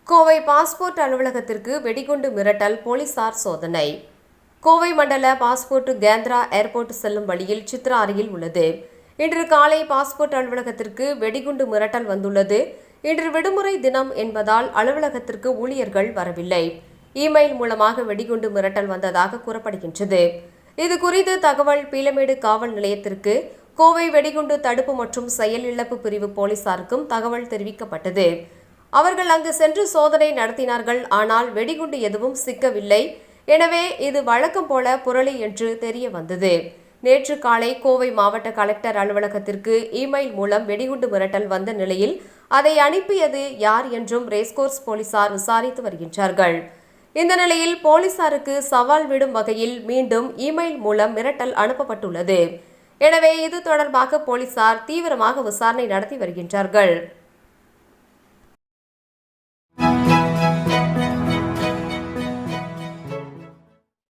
Kovai passport அலுவலகத்திற்கு வெடிகுண்டு மிரட்டல், போலீசார் சோதனை. கோவை மண்டல பாஸ்போர்ட் கேந்திரா ஏர்போர்ட் செல்லும் வழியில் சித்ரா அருகில் உள்ளது. இன்று காலை பாஸ்போர்ட் அலுவலகத்திற்கு வெடிகுண்டு மிரட்டல் வந்துள்ளது. இன்று விடுமுறை தினம் என்பதால் அலுவலகத்திற்கு ஊழியர்கள் வரவில்லை. இமெயில் மூலமாக வெடிகுண்டு மிரட்டல் வந்ததாக கூறப்படுகின்றது. இது குறித்து தகவல் பீளமேடு காவல் நிலையத்திற்கு, கோவை வெடிகுண்டு தடுப்பு மற்றும் செயலிழப்பு பிரிவு போலீசாருக்கும் தகவல் தெரிவிக்கப்பட்டது. அவர்கள் அங்கு சென்று சோதனை நடத்தினார்கள். ஆனால் வெடிகுண்டு எதுவும் சிக்கவில்லை. எனவே இது வழக்கம் போல புரளி என்று தெரிய வந்தது. நேற்று காலை கோவை மாவட்ட கலெக்டர் அலுவலகத்திற்கு இமெயில் மூலம் வெடிகுண்டு மிரட்டல் வந்த நிலையில் அதை அனுப்பியது யார் என்றும் ரேஸ்கோர்ஸ் போலீசார் விசாரித்து வருகின்றார்கள். இந்த நிலையில் போலீசாருக்கு சவால் விடும் வகையில் மீண்டும் இமெயில் மூலம் மிரட்டல் அனுப்பப்பட்டுள்ளது. எனவே இது தொடர்பாக போலீசார் தீவிரமாக விசாரணை நடத்தி வருகின்றார்கள்.